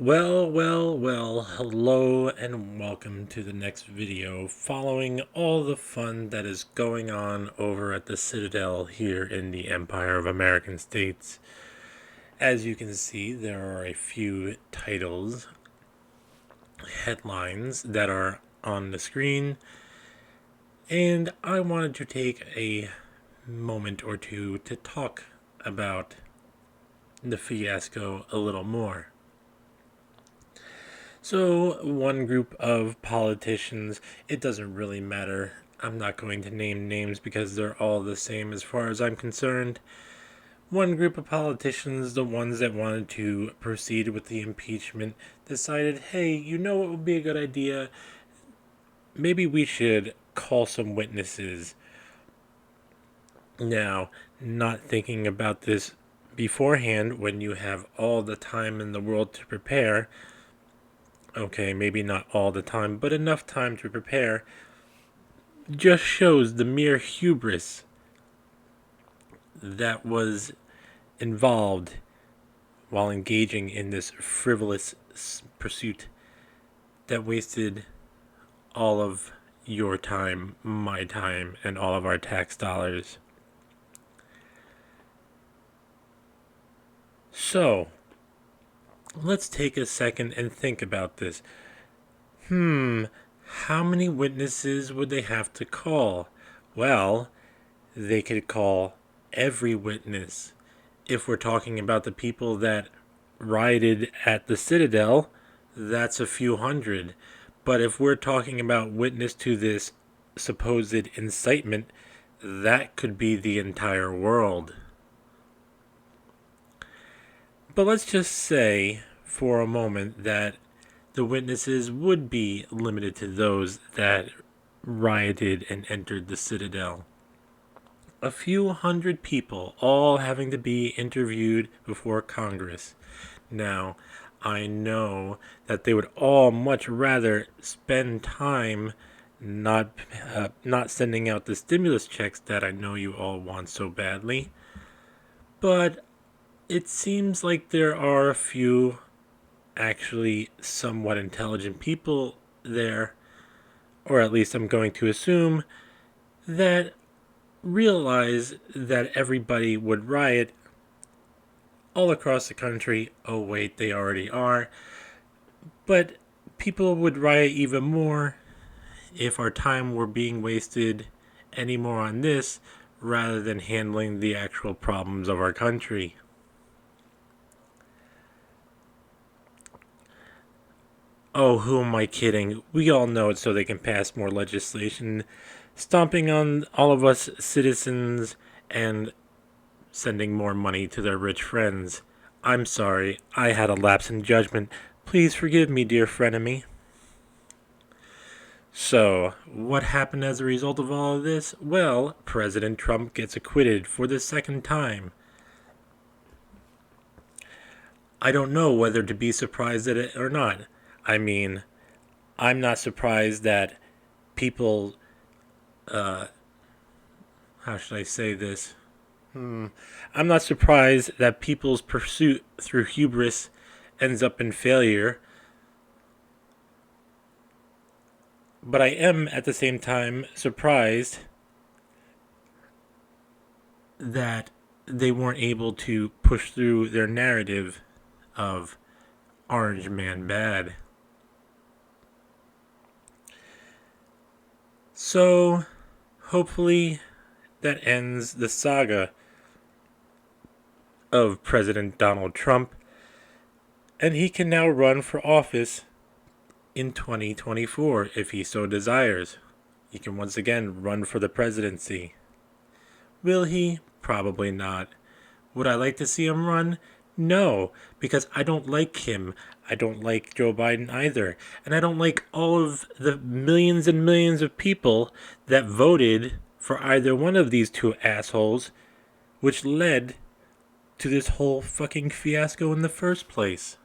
Well, hello and welcome to the next video following all the fun that is going on over at the Citadel here in the Empire of American States. As you can see, there are a few titles, headlines that are on the screen, and I wanted to take a moment or two to talk about the fiasco a little more. So, one group of politicians, it doesn't really matter. I'm not going to name names because they're all the same as far as I'm concerned. One group of politicians, the ones that wanted to proceed with the impeachment, decided, hey, you know what would be a good idea? Maybe we should call some witnesses. Now, not thinking about this beforehand when you have all the time in the world to prepare. Okay, maybe not all the time, but enough time to prepare, just shows the mere hubris that was involved while engaging in this frivolous pursuit that wasted all of your time, my time, and all of our tax dollars. So, let's take a second and think about this. How many witnesses would they have to call? Well, they could call every witness. If we're talking about the people that rioted at the Citadel, that's a few hundred. But if we're talking about witness to this supposed incitement, that could be the entire world. But let's just say for a moment that the witnesses would be limited to those that rioted and entered the Citadel. A few hundred people all having to be interviewed before Congress. Now, I know that they would all much rather spend time not sending out the stimulus checks that I know you all want so badly. But it seems like there are a few actually somewhat intelligent people there, or at least I'm going to assume, that realize that everybody would riot all across the country. Oh, wait, they already are. But people would riot even more if our time were being wasted any more on this rather than handling the actual problems of our country. Oh, who am I kidding? We all know it so they can pass more legislation, stomping on all of us citizens and sending more money to their rich friends. I'm sorry, I had a lapse in judgment. Please forgive me, dear frenemy. So, what happened as a result of all of this? Well, President Trump gets acquitted for the second time. I don't know whether to be surprised at it or not. I mean, I'm not surprised that people, how should I say this? I'm not surprised that people's pursuit through hubris ends up in failure. But I am at the same time surprised that they weren't able to push through their narrative of Orange Man bad. So, hopefully, that ends the saga of President Donald Trump, and he can now run for office in 2024 if he so desires. He can once again run for the presidency. Will he? Probably not. Would I like to see him run? No, because I don't like him. I don't like Joe Biden either. And I don't like all of the millions and millions of people that voted for either one of these two assholes, which led to this whole fucking fiasco in the first place.